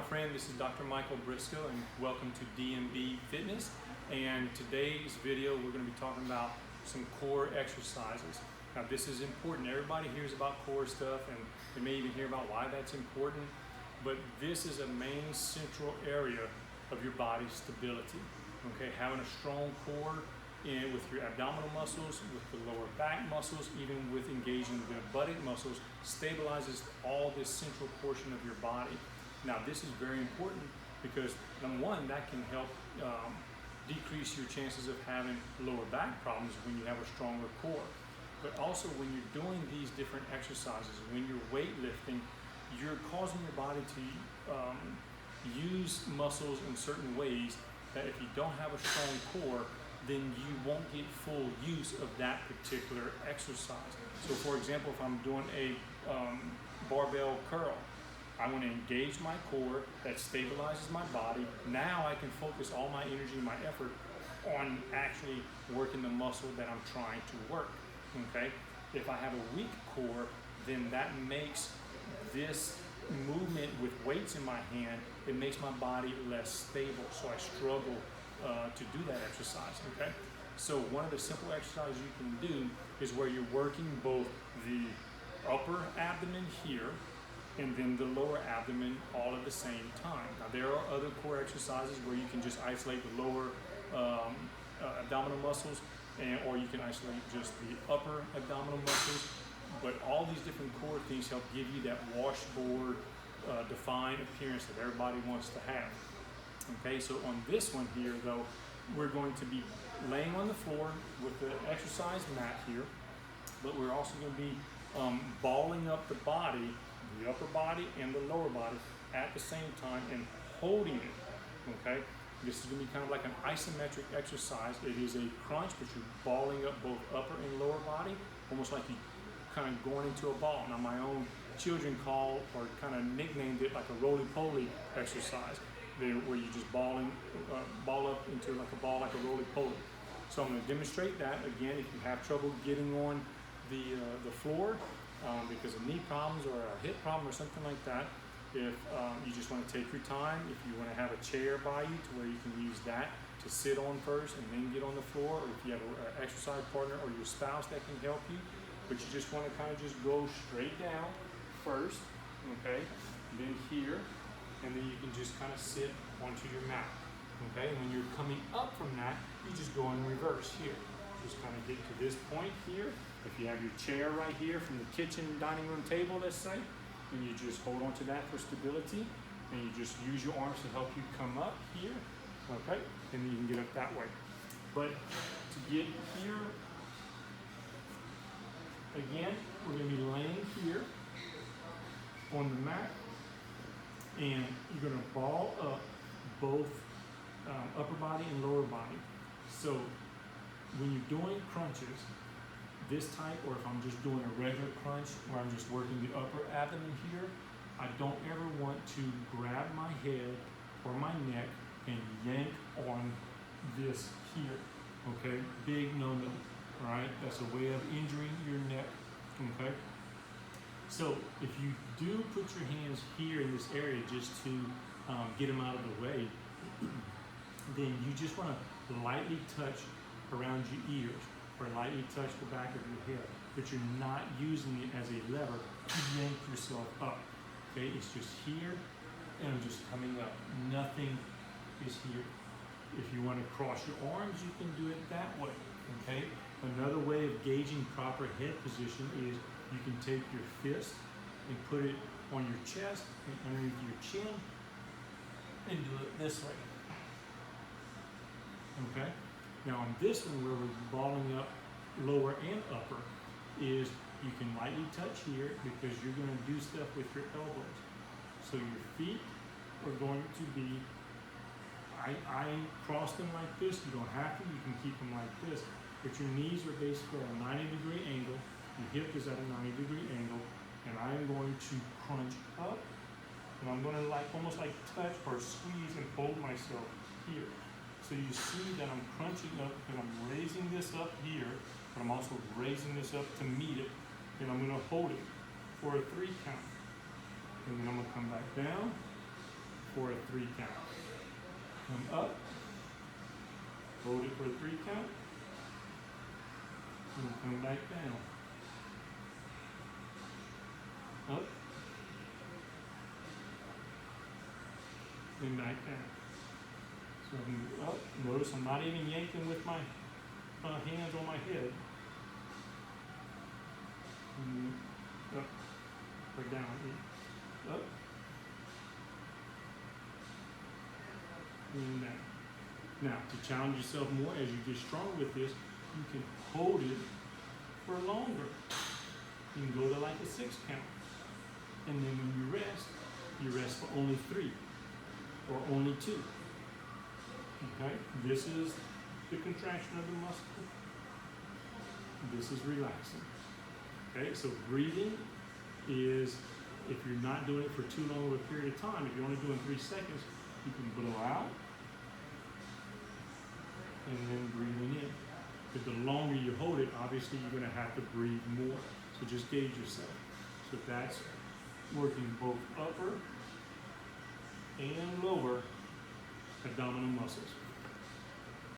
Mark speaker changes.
Speaker 1: my friend, this is Dr. Michael Briscoe and welcome to DMB Fitness. And today's video we're going to be talking about some core exercises. Now this is important. Everybody hears about core stuff and they may even hear about why that's important, but this is a main central area of your body's stability. Okay, having a strong core with your abdominal muscles, with the lower back muscles, even with engaging the buttock muscles, stabilizes all this central portion of your body. Now this is very important because number one, that can help decrease your chances of having lower back problems when you have a stronger core. But also when you're doing these different exercises, when you're weightlifting, you're causing your body to use muscles in certain ways that if you don't have a strong core, then you won't get full use of that particular exercise. So for example, if I'm doing a barbell curl, I want to engage my core, that stabilizes my body. Now I can focus all my energy, my effort on actually working the muscle that I'm trying to work, okay? If I have a weak core, then that makes this movement with weights in my hand, it makes my body less stable, so I struggle to do that exercise, okay? So one of the simple exercises you can do is where you're working both the upper abdomen here and then the lower abdomen all at the same time. Now there are other core exercises where you can just isolate the lower abdominal muscles, or you can isolate just the upper abdominal muscles, but all these different core things help give you that washboard defined appearance that everybody wants to have. Okay, so on this one here though, we're going to be laying on the floor with the exercise mat here, but we're also going to be balling up the body, the upper body and the lower body at the same time and holding it, okay? This is going to be kind of like an isometric exercise. It is a crunch, but you're balling up both upper and lower body, almost like you kind of going into a ball. Now my own children call or kind of nicknamed it like a roly-poly exercise, where you just ball up into like a ball, like a roly-poly. So I'm going to demonstrate that again. If you have trouble getting on the floor because of knee problems or a hip problem or something like that, if you just want to take your time, if you want to have a chair by you to where you can use that to sit on first and then get on the floor, or if you have an exercise partner or your spouse that can help you, but you just want to kind of just go straight down first, okay, then here, and then you can just kind of sit onto your mat, okay? And when you're coming up from that, you just go in reverse here. Just kind of get to this point here. If you have your chair right here from the kitchen dining room table, let's say, and you just hold on to that for stability, and you just use your arms to help you come up here, okay? And then you can get up that way. But to get here, again, we're going to be laying here on the mat, and you're going to ball up both upper body and lower body. So when you're doing crunches, this type, or if I'm just doing a regular crunch where I'm just working the upper abdomen here, I don't ever want to grab my head or my neck and yank on this here, okay? Big no-no, all right? That's a way of injuring your neck, okay? So if you do put your hands here in this area just to get them out of the way, then you just want to lightly touch around your ears or lightly touch the back of your head, but you're not using it as a lever to yank yourself up, okay? It's just here and I'm just coming up. Nothing is here. If you want to cross your arms, you can do it that way, okay? Another way of gauging proper head position is you can take your fist and put it on your chest and underneath your chin and do it this way, okay? Now on this one where we're balling up lower and upper is you can lightly touch here because you're going to do stuff with your elbows. So your feet are going to be, I cross them like this. You don't have to, you can keep them like this. But your knees are basically at a 90-degree angle. Your hip is at a 90-degree angle. And I'm going to crunch up. And I'm going to like almost like touch or squeeze and hold myself here. So you see that I'm crunching up and I'm raising this up here, but I'm also raising this up to meet it. And I'm going to hold it for a 3 count. And then I'm going to come back down, for a 3 count. Come up, hold it for a 3 count, and come back down. Up, and back down. So I'm up. Notice I'm not even yanking with my hands on my head. And up, or down, up, and down. Now, to challenge yourself more as you get strong with this, you can hold it for longer. You can go to like a 6 count. And then when you rest for only 3 or only 2. Okay? This is the contraction of the muscle. This is relaxing. Okay? So breathing is, if you're not doing it for too long of a period of time, if you're only doing 3 seconds, you can blow out and then breathing in. But the longer you hold it, obviously you're going to have to breathe more. So just gauge yourself. So that's working both upper and lower abdominal muscles.